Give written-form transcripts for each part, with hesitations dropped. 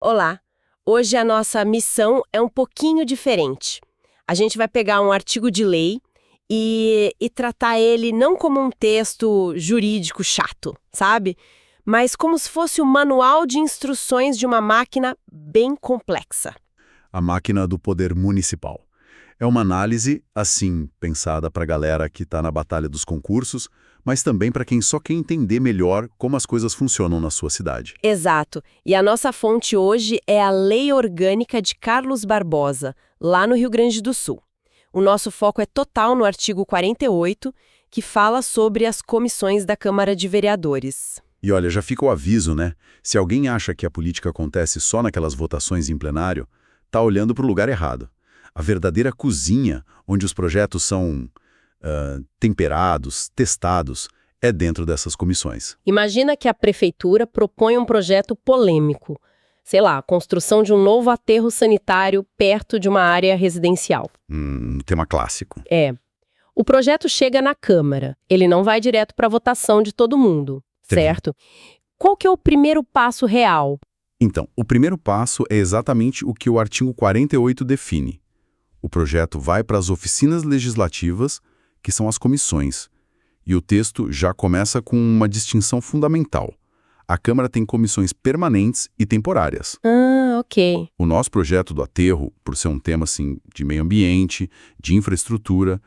Olá! Hoje a nossa missão é um pouquinho diferente. A gente vai pegar um artigo de lei e tratar ele não como um texto jurídico chato, sabe? Mas como se fosse o manual de instruções de uma máquina bem complexa. A máquina do poder municipal. É uma análise, assim, pensada para a galera que está na batalha dos concursos, mas também para quem só quer entender melhor como as coisas funcionam na sua cidade. Exato. E a nossa fonte hoje é a Lei Orgânica de Carlos Barbosa, lá no Rio Grande do Sul. O nosso foco é total no artigo 48, que fala sobre as comissões da Câmara de Vereadores. E olha, já fica o aviso, né? Se alguém acha que a política acontece só naquelas votações em plenário, tá olhando para o lugar errado. A verdadeira cozinha, onde os projetos são temperados, testados, é dentro dessas comissões. Imagina que a prefeitura propõe um projeto polêmico. Sei lá, a construção de um novo aterro sanitário perto de uma área residencial. Tema clássico. É. O projeto chega na Câmara. Ele não vai direto para a votação de todo mundo, certo? Qual que é o primeiro passo real? Então, o primeiro passo é exatamente o que o artigo 48 define. O projeto vai para as oficinas legislativas, que são as comissões. E o texto já começa com uma distinção fundamental. A Câmara tem comissões permanentes e temporárias. Ok. O nosso projeto do aterro, por ser um tema assim, de meio ambiente, de infraestrutura,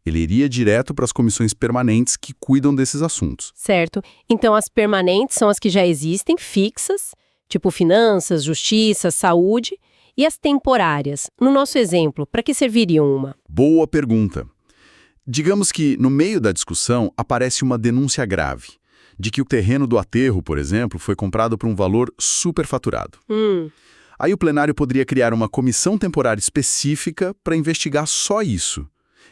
ele iria direto para as comissões permanentes que cuidam desses assuntos. Certo. Então, as permanentes são as que já existem, fixas, tipo finanças, justiça, saúde, e as temporárias. No nosso exemplo, para que serviria uma? Boa pergunta. Digamos que, no meio da discussão, aparece uma denúncia grave, de que o terreno do aterro, por exemplo, foi comprado por um valor superfaturado. Aí o plenário poderia criar uma comissão temporária específica para investigar só isso.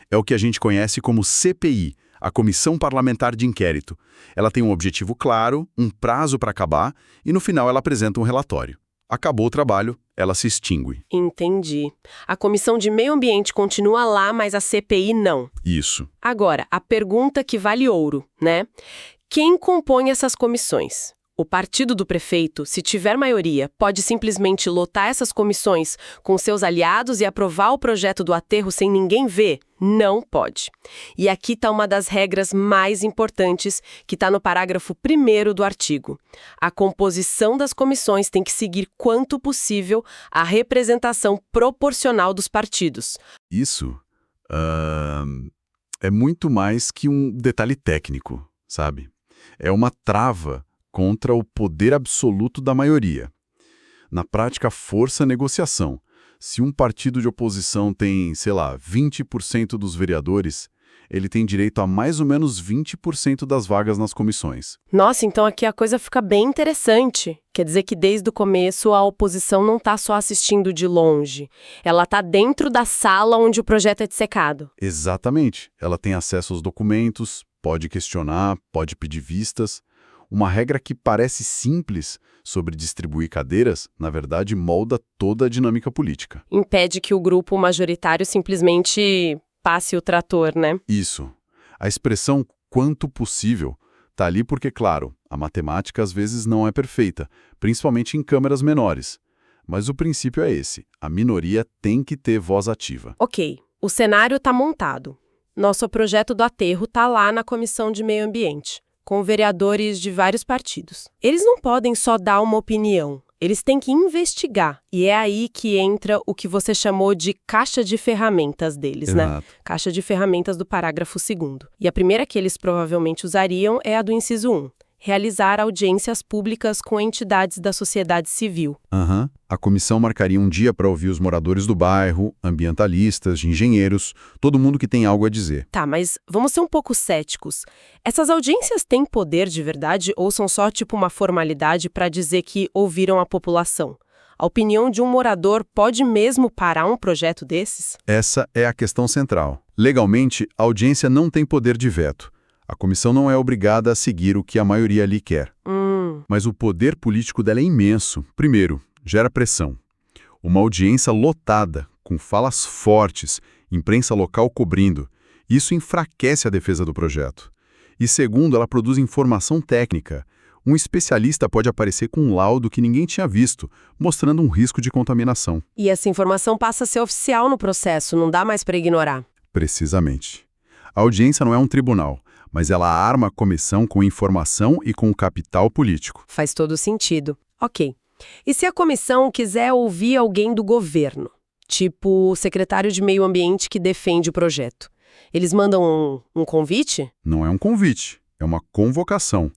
É o que a gente conhece como CPI, a Comissão Parlamentar de Inquérito. Ela tem um objetivo claro, um prazo para acabar, e no final ela apresenta um relatório. Acabou o trabalho, ela se extingue. Entendi. A Comissão de Meio Ambiente continua lá, mas a CPI não. Isso. Agora, a pergunta que vale ouro, né? Quem compõe essas comissões? O partido do prefeito, se tiver maioria, pode simplesmente lotar essas comissões com seus aliados e aprovar o projeto do aterro sem ninguém ver? Não pode. E aqui está uma das regras mais importantes que está no parágrafo 1º do artigo. A composição das comissões tem que seguir quanto possível a representação proporcional dos partidos. Isso é muito mais que um detalhe técnico, sabe? É uma trava contra o poder absoluto da maioria. Na prática, força a negociação. Se um partido de oposição tem, sei lá, 20% dos vereadores, ele tem direito a mais ou menos 20% das vagas nas comissões. Nossa, então aqui a coisa fica bem interessante. Quer dizer que desde o começo a oposição não está só assistindo de longe. Ela está dentro da sala onde o projeto é dissecado. Exatamente. Ela tem acesso aos documentos, pode questionar, pode pedir vistas. Uma regra que parece simples sobre distribuir cadeiras, na verdade, molda toda a dinâmica política. Impede que o grupo majoritário simplesmente passe o trator, né? Isso. A expressão quanto possível está ali porque, claro, a matemática às vezes não é perfeita, principalmente em câmaras menores. Mas o princípio é esse: a minoria tem que ter voz ativa. Ok, o cenário está montado. Nosso projeto do aterro está lá na Comissão de Meio Ambiente, com vereadores de vários partidos. Eles não podem só dar uma opinião, eles têm que investigar. E é aí que entra o que você chamou de caixa de ferramentas deles, né? Caixa de ferramentas do parágrafo 2º. E a primeira que eles provavelmente usariam é a do inciso 1. Realizar audiências públicas com entidades da sociedade civil. A comissão marcaria um dia para ouvir os moradores do bairro, ambientalistas, engenheiros, todo mundo que tem algo a dizer. Tá, mas vamos ser um pouco céticos. Essas audiências têm poder de verdade ou são só tipo uma formalidade para dizer que ouviram a população? A opinião de um morador pode mesmo parar um projeto desses? Essa é a questão central. Legalmente, a audiência não tem poder de veto. A comissão não é obrigada a seguir o que a maioria ali quer. Mas o poder político dela é imenso. Primeiro, gera pressão. Uma audiência lotada, com falas fortes, imprensa local cobrindo. Isso enfraquece a defesa do projeto. E segundo, ela produz informação técnica. Um especialista pode aparecer com um laudo que ninguém tinha visto, mostrando um risco de contaminação. E essa informação passa a ser oficial no processo, não dá mais para ignorar. Precisamente. A audiência não é um tribunal, mas ela arma a comissão com informação e com capital político. Faz todo sentido. Ok. E se a comissão quiser ouvir alguém do governo? Tipo o secretário de Meio Ambiente que defende o projeto. Eles mandam um convite? Não é um convite, é uma convocação.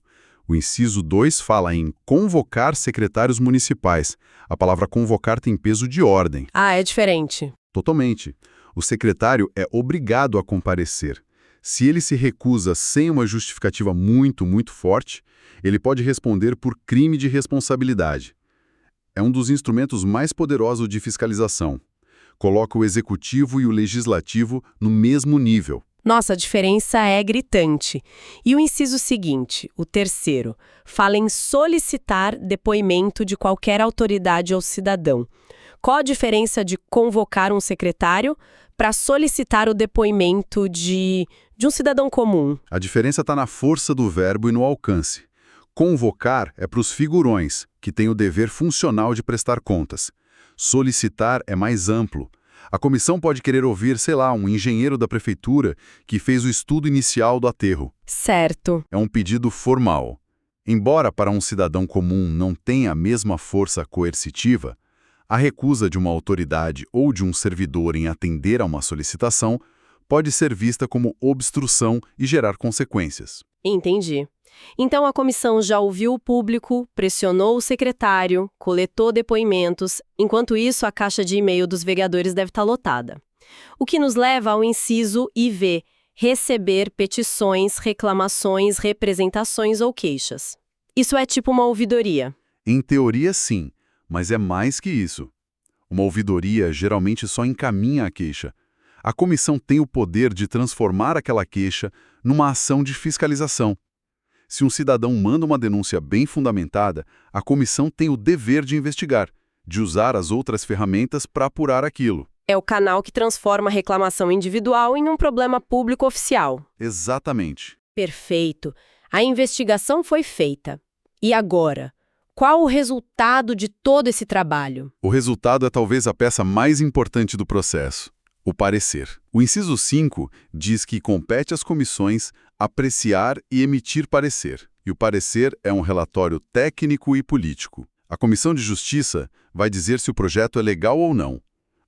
O inciso 2 fala em convocar secretários municipais. A palavra convocar tem peso de ordem. Ah, é diferente. Totalmente. O secretário é obrigado a comparecer. Se ele se recusa sem uma justificativa muito forte, ele pode responder por crime de responsabilidade. É um dos instrumentos mais poderosos de fiscalização. Coloca o executivo e o legislativo no mesmo nível. Nossa, a diferença é gritante. E o inciso seguinte, o terceiro, fala em solicitar depoimento de qualquer autoridade ou cidadão. Qual a diferença de convocar um secretário para solicitar o depoimento de um cidadão comum? A diferença está na força do verbo e no alcance. Convocar é para os figurões, que têm o dever funcional de prestar contas. Solicitar é mais amplo. A comissão pode querer ouvir, sei lá, um engenheiro da prefeitura que fez o estudo inicial do aterro. Certo. É um pedido formal. Embora para um cidadão comum não tenha a mesma força coercitiva, a recusa de uma autoridade ou de um servidor em atender a uma solicitação pode ser vista como obstrução e gerar consequências. Entendi. Então a comissão já ouviu o público, pressionou o secretário, coletou depoimentos, enquanto isso a caixa de e-mail dos vereadores deve estar lotada. O que nos leva ao inciso IV, receber petições, reclamações, representações ou queixas. Isso é tipo uma ouvidoria. Em teoria, sim, mas é mais que isso. Uma ouvidoria geralmente só encaminha a queixa. A comissão tem o poder de transformar aquela queixa numa ação de fiscalização. Se um cidadão manda uma denúncia bem fundamentada, a comissão tem o dever de investigar, de usar as outras ferramentas para apurar aquilo. É o canal que transforma a reclamação individual em um problema público oficial. Exatamente. Perfeito. A investigação foi feita. E agora? Qual o resultado de todo esse trabalho? O resultado é talvez a peça mais importante do processo. O parecer. O inciso 5 diz que compete às comissões apreciar e emitir parecer. E o parecer é um relatório técnico e político. A Comissão de Justiça vai dizer se o projeto é legal ou não.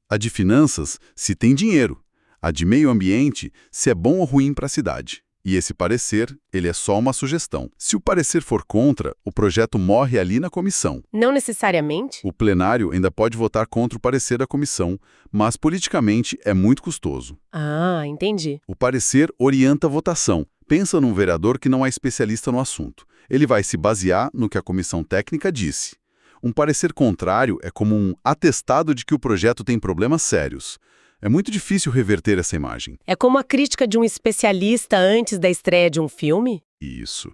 A de Finanças, se tem dinheiro. A de Meio Ambiente, se é bom ou ruim para a cidade. E esse parecer, ele é só uma sugestão. Se o parecer for contra, o projeto morre ali na comissão. Não necessariamente? O plenário ainda pode votar contra o parecer da comissão, mas politicamente é muito custoso. Ah, entendi. O parecer orienta a votação. Pensa num vereador que não é especialista no assunto. Ele vai se basear no que a comissão técnica disse. Um parecer contrário é como um atestado de que o projeto tem problemas sérios. É muito difícil reverter essa imagem. É como a crítica de um especialista antes da estreia de um filme? Isso.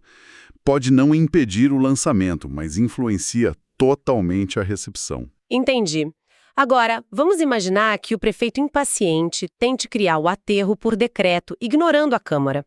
Pode não impedir o lançamento, mas influencia totalmente a recepção. Entendi. Agora, vamos imaginar que o prefeito impaciente tente criar o aterro por decreto, ignorando a Câmara.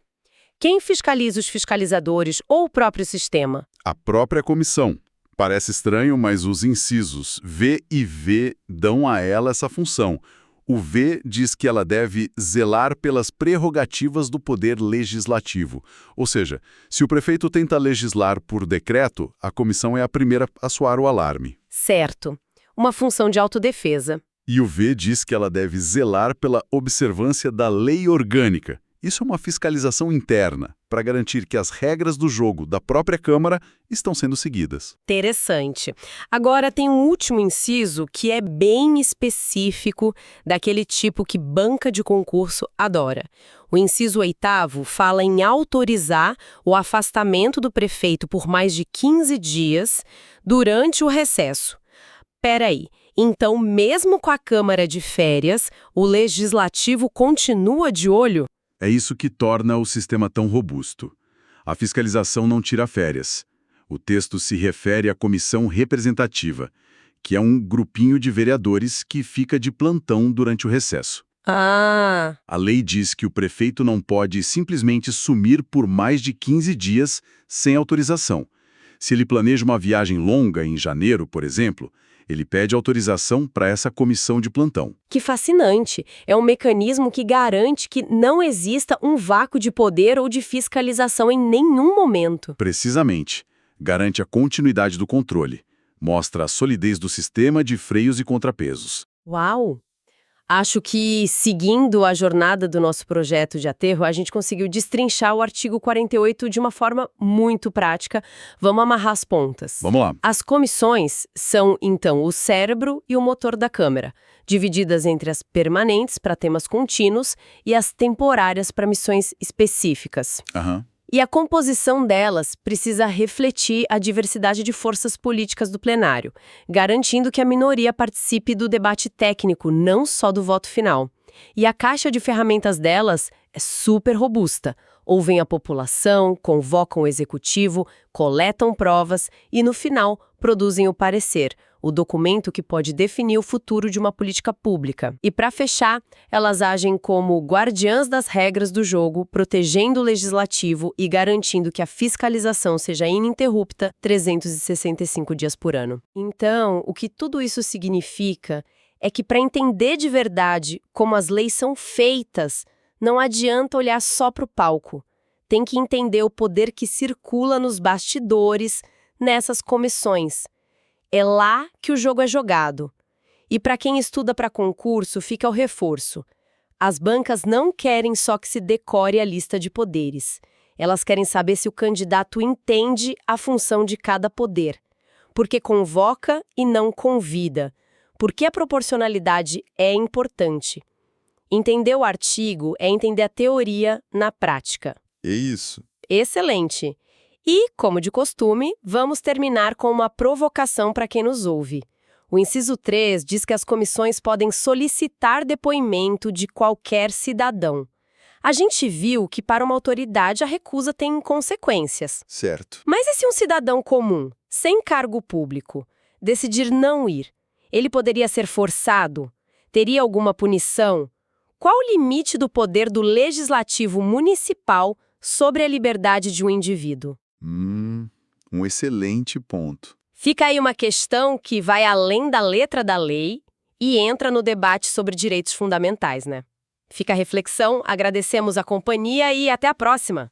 Quem fiscaliza os fiscalizadores ou o próprio sistema? A própria comissão. Parece estranho, mas os incisos V e V dão a ela essa função. O V diz que ela deve zelar pelas prerrogativas do poder legislativo. Ou seja, se o prefeito tenta legislar por decreto, a comissão é a primeira a soar o alarme. Certo. Uma função de autodefesa. E o V diz que ela deve zelar pela observância da lei orgânica. Isso é uma fiscalização interna, para garantir que as regras do jogo da própria Câmara estão sendo seguidas. Interessante. Agora tem um último inciso que é bem específico, daquele tipo que banca de concurso adora. O inciso 8º fala em autorizar o afastamento do prefeito por mais de 15 dias durante o recesso. Peraí. Então, mesmo com a Câmara de férias, o Legislativo continua de olho? É isso que torna o sistema tão robusto. A fiscalização não tira férias. O texto se refere à comissão representativa, que é um grupinho de vereadores que fica de plantão durante o recesso. Ah! A lei diz que o prefeito não pode simplesmente sumir por mais de 15 dias sem autorização. Se ele planeja uma viagem longa em janeiro, por exemplo, ele pede autorização para essa comissão de plantão. Que fascinante! É um mecanismo que garante que não exista um vácuo de poder ou de fiscalização em nenhum momento. Precisamente. Garante a continuidade do controle. Mostra a solidez do sistema de freios e contrapesos. Uau! Acho que, seguindo a jornada do nosso projeto de aterro, a gente conseguiu destrinchar o artigo 48 de uma forma muito prática. Vamos amarrar as pontas. Vamos lá. As comissões são, então, o cérebro e o motor da câmera, divididas entre as permanentes para temas contínuos e as temporárias para missões específicas. Aham. E a composição delas precisa refletir a diversidade de forças políticas do plenário, garantindo que a minoria participe do debate técnico, não só do voto final. E a caixa de ferramentas delas é super robusta. Ouvem a população, convocam o executivo, coletam provas e, no final, produzem o parecer, o documento que pode definir o futuro de uma política pública. E, para fechar, elas agem como guardiãs das regras do jogo, protegendo o legislativo e garantindo que a fiscalização seja ininterrupta 365 dias por ano. Então, o que tudo isso significa é que, para entender de verdade como as leis são feitas, não adianta olhar só para o palco. Tem que entender o poder que circula nos bastidores, nessas comissões. É lá que o jogo é jogado. E para quem estuda para concurso, fica o reforço. As bancas não querem só que se decore a lista de poderes. Elas querem saber se o candidato entende a função de cada poder. Porque convoca e não convida. Porque a proporcionalidade é importante. Entender o artigo é entender a teoria na prática. É isso. Excelente! E, como de costume, vamos terminar com uma provocação para quem nos ouve. O inciso 3 diz que as comissões podem solicitar depoimento de qualquer cidadão. A gente viu que para uma autoridade a recusa tem consequências. Certo. Mas e se um cidadão comum, sem cargo público, decidir não ir? Ele poderia ser forçado? Teria alguma punição? Qual o limite do poder do legislativo municipal sobre a liberdade de um indivíduo? Um excelente ponto. Fica aí uma questão que vai além da letra da lei e entra no debate sobre direitos fundamentais, né? Fica a reflexão, agradecemos a companhia e até a próxima!